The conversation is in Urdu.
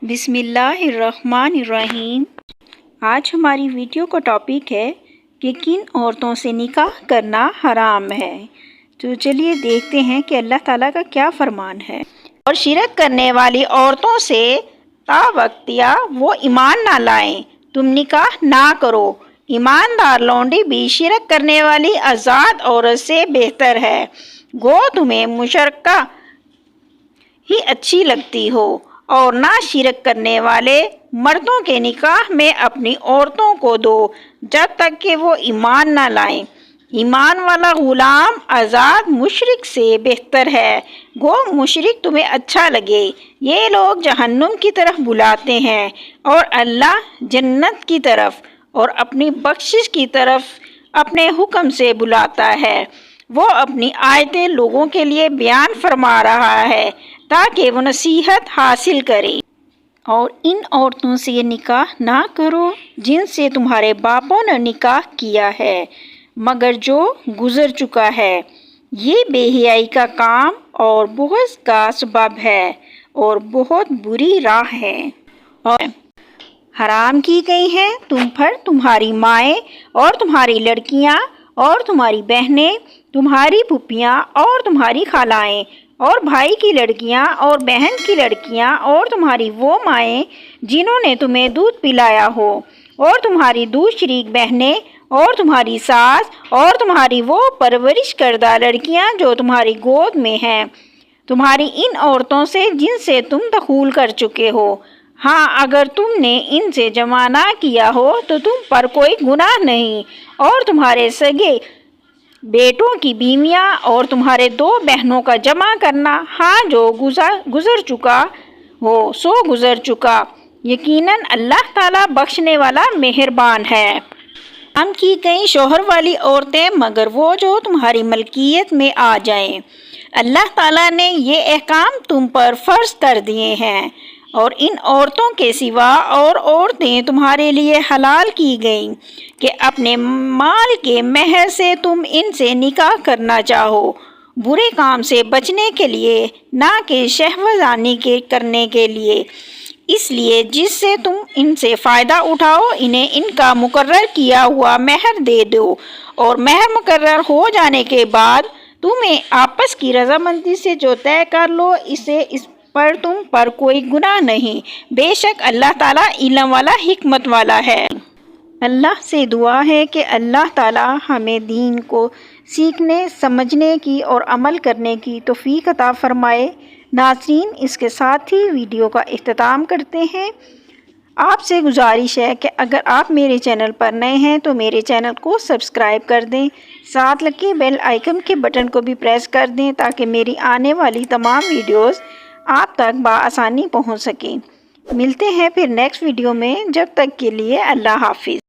بسم اللہ الرحمن الرحیم۔ آج ہماری ویڈیو کا ٹاپک ہے کہ کن عورتوں سے نکاح کرنا حرام ہے۔ تو چلیے دیکھتے ہیں کہ اللہ تعالیٰ کا کیا فرمان ہے۔ اور شرک کرنے والی عورتوں سے تا وقت یا وہ ایمان نہ لائیں تم نکاح نہ کرو۔ ایماندار لونڈی بھی شرک کرنے والی آزاد عورت سے بہتر ہے، گو تمہیں مشرکہ ہی اچھی لگتی ہو، اور نہ شرک کرنے والے مردوں کے نکاح میں اپنی عورتوں کو دو جب تک کہ وہ ایمان نہ لائیں۔ ایمان والا غلام آزاد مشرک سے بہتر ہے، گو مشرک تمہیں اچھا لگے۔ یہ لوگ جہنم کی طرف بلاتے ہیں اور اللہ جنت کی طرف اور اپنی بخشش کی طرف اپنے حکم سے بلاتا ہے۔ وہ اپنی آیتیں لوگوں کے لیے بیان فرما رہا ہے تاکہ وہ نصیحت حاصل کرے۔ اور ان عورتوں سے نکاح نہ کرو جن سے تمہارے باپوں نے نکاح کیا ہے مگر جو گزر چکا ہے، یہ بے حیائی کا کام اور بغض کا سبب ہے اور بہت بری راہ ہے۔ اور حرام کی گئی ہیں تم پر تمہاری مائیں اور تمہاری لڑکیاں اور تمہاری بہنیں، تمہاری پھوپھیاں اور تمہاری خالائیں، اور بھائی کی لڑکیاں اور بہن کی لڑکیاں، اور تمہاری وہ مائیں جنہوں نے تمہیں دودھ پلایا ہو، اور تمہاری دودھ شریک بہنیں، اور تمہاری ساس، اور تمہاری وہ پرورش کردہ لڑکیاں جو تمہاری گود میں ہیں، تمہاری ان عورتوں سے جن سے تم دخول کر چکے ہو۔ ہاں اگر تم نے ان سے جمع نہ کیا ہو تو تم پر کوئی گناہ نہیں، اور تمہارے سگے بیٹوں کی بیویاں اور تمہارے دو بہنوں کا جمع کرنا، ہاں جو گزر چکا ہو سو گزر چکا، یقیناً اللہ تعالیٰ بخشنے والا مہربان ہے۔ حرام کی گئی شوہر والی عورتیں مگر وہ جو تمہاری ملکیت میں آ جائیں۔ اللہ تعالیٰ نے یہ احکام تم پر فرض کر دیے ہیں، اور ان عورتوں کے سوا اور عورتیں تمہارے لیے حلال کی گئیں کہ اپنے مال کے مہر سے تم ان سے نکاح کرنا چاہو، برے کام سے بچنے کے لیے، نہ کہ شہوت کرنے کے لیے۔ اس لیے جس سے تم ان سے فائدہ اٹھاؤ انہیں ان کا مقرر کیا ہوا مہر دے دو، اور مہر مقرر ہو جانے کے بعد تمہیں آپس کی رضامندی سے جو طے کر لو اس پر تم پر کوئی گناہ نہیں، بے شک اللہ تعالیٰ علم والا حکمت والا ہے۔ اللہ سے دعا ہے کہ اللہ تعالیٰ ہمیں دین کو سیکھنے، سمجھنے کی اور عمل کرنے کی توفیق عطا فرمائے۔ ناظرین، اس کے ساتھ ہی ویڈیو کا اختتام کرتے ہیں۔ آپ سے گزارش ہے کہ اگر آپ میرے چینل پر نئے ہیں تو میرے چینل کو سبسکرائب کر دیں، ساتھ لگے بیل آئیکن کے بٹن کو بھی پریس کر دیں تاکہ میری آنے والی تمام ویڈیوز آپ تک بآسانی پہنچ سکیں۔ ملتے ہیں پھر نیکسٹ ویڈیو میں، جب تک کے لیے اللہ حافظ۔